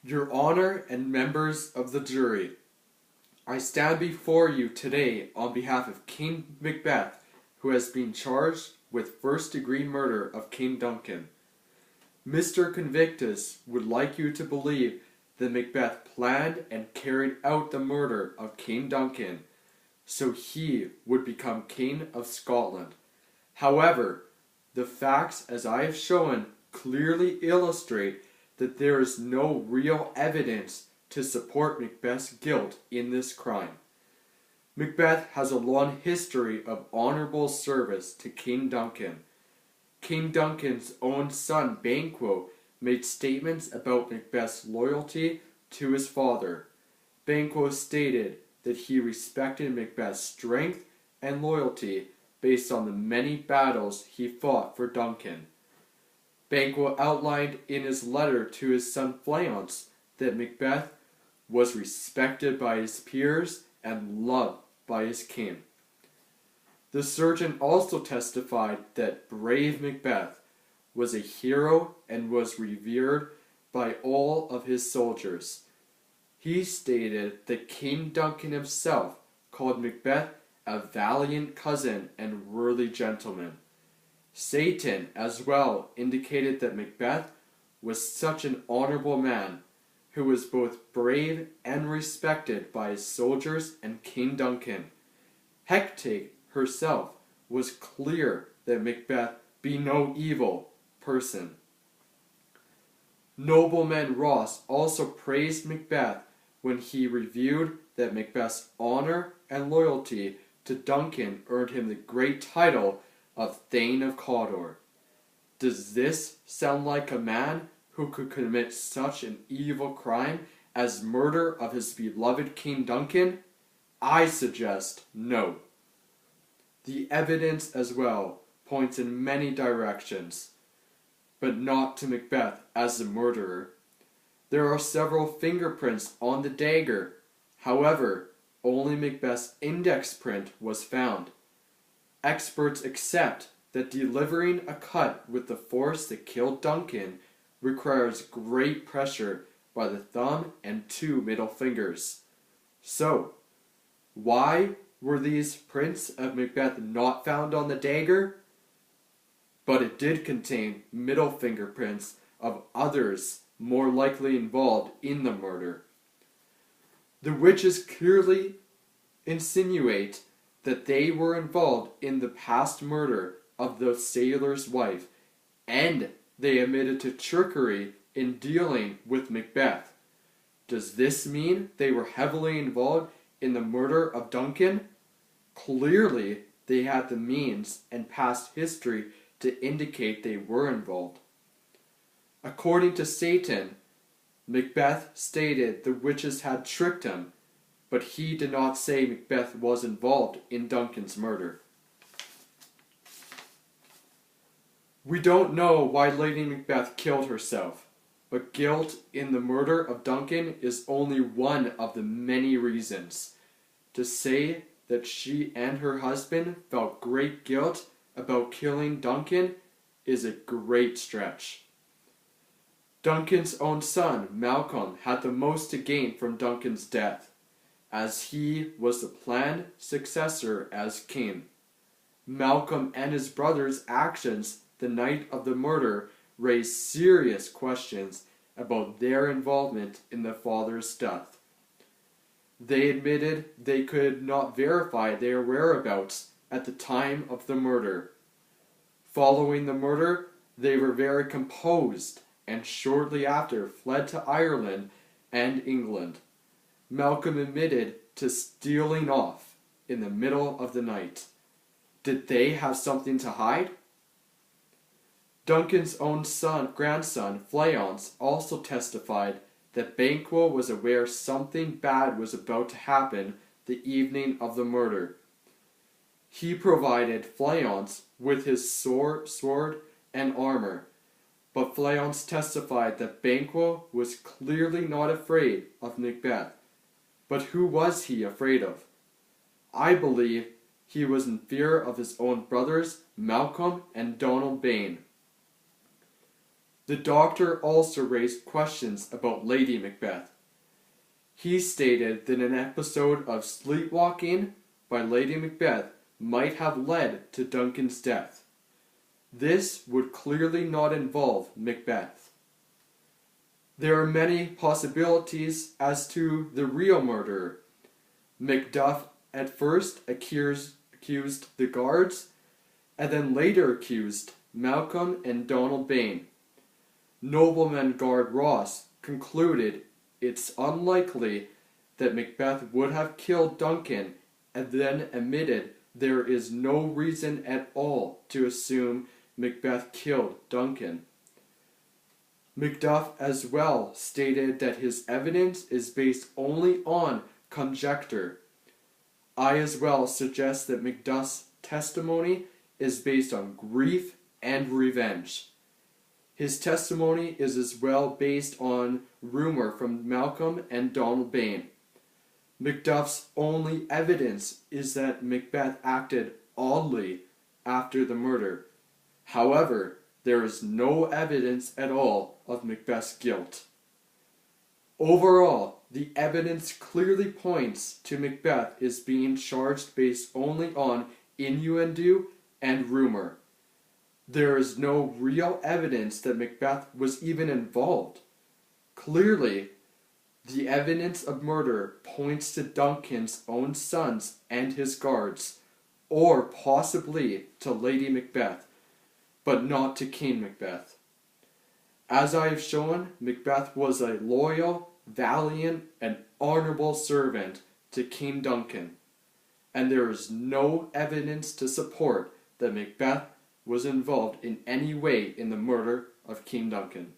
Your Honor and members of the jury, I stand before you today on behalf of King Macbeth, who has been charged with first-degree murder of King Duncan. Mr. Convictus would like you to believe that Macbeth planned and carried out the murder of King Duncan, so he would become King of Scotland. However, the facts, as I have shown, clearly illustrate that there is no real evidence to support Macbeth's guilt in this crime. Macbeth has a long history of honorable service to King Duncan. King Duncan's own son Banquo made statements about Macbeth's loyalty to his father. Banquo stated that he respected Macbeth's strength and loyalty based on the many battles he fought for Duncan. Banquo outlined in his letter to his son Fleance that Macbeth was respected by his peers and loved by his king. The surgeon also testified that brave Macbeth was a hero and was revered by all of his soldiers. He stated that King Duncan himself called Macbeth a valiant cousin and worthy gentleman. Satan as well indicated that Macbeth was such an honorable man who was both brave and respected by his soldiers and King Duncan. Hecate herself was clear that Macbeth be no evil person. Nobleman Ross also praised Macbeth when he reviewed that Macbeth's honor and loyalty to Duncan earned him the great title of Thane of Cawdor. Does this sound like a man who could commit such an evil crime as murder of his beloved King Duncan? I suggest no. The evidence as well points in many directions, but not to Macbeth as the murderer. There are several fingerprints on the dagger. However, only Macbeth's index print was found. Experts accept that delivering a cut with the force that killed Duncan requires great pressure by the thumb and 2 middle fingers. So, why were these prints of Macbeth not found on the dagger? But it did contain middle fingerprints of others more likely involved in the murder. The witches clearly insinuate that they were involved in the past murder of the sailor's wife, and they admitted to trickery in dealing with Macbeth. Does this mean they were heavily involved in the murder of Duncan? Clearly, they had the means and past history to indicate they were involved. According to Satan, Macbeth stated the witches had tricked him, but he did not say Macbeth was involved in Duncan's murder. We don't know why Lady Macbeth killed herself, but guilt in the murder of Duncan is only one of the many reasons. To say that she and her husband felt great guilt about killing Duncan is a great stretch. Duncan's own son, Malcolm, had the most to gain from Duncan's death, as he was the planned successor as king. Malcolm and his brother's actions the night of the murder raised serious questions about their involvement in the father's death. They admitted they could not verify their whereabouts at the time of the murder. Following the murder, they were very composed and shortly after fled to Ireland and England. Malcolm admitted to stealing off in the middle of the night. Did they have something to hide? Duncan's own grandson, Fleance, also testified that Banquo was aware something bad was about to happen the evening of the murder. He provided Fleance with his sword and armor, but Fleance testified that Banquo was clearly not afraid of Macbeth. But who was he afraid of? I believe he was in fear of his own brothers, Malcolm and Donald Bain. The doctor also raised questions about Lady Macbeth. He stated that an episode of sleepwalking by Lady Macbeth might have led to Duncan's death. This would clearly not involve Macbeth. There are many possibilities as to the real murderer. Macduff at first accused the guards, and then later accused Malcolm and Donald Bain. Nobleman Guard Ross concluded it's unlikely that Macbeth would have killed Duncan, and then admitted there is no reason at all to assume Macbeth killed Duncan. Macduff as well stated that his evidence is based only on conjecture. I as well suggest that Macduff's testimony is based on grief and revenge. His testimony is as well based on rumor from Malcolm and Donald Bain. Macduff's only evidence is that Macbeth acted oddly after the murder. However, there is no evidence at all of Macbeth's guilt. Overall, the evidence clearly points to Macbeth is being charged based only on innuendo and rumor. There is no real evidence that Macbeth was even involved. Clearly, the evidence of murder points to Duncan's own sons and his guards, or possibly to Lady Macbeth, but not to King Macbeth. As I have shown, Macbeth was a loyal, valiant, and honorable servant to King Duncan, and there is no evidence to support that Macbeth was involved in any way in the murder of King Duncan.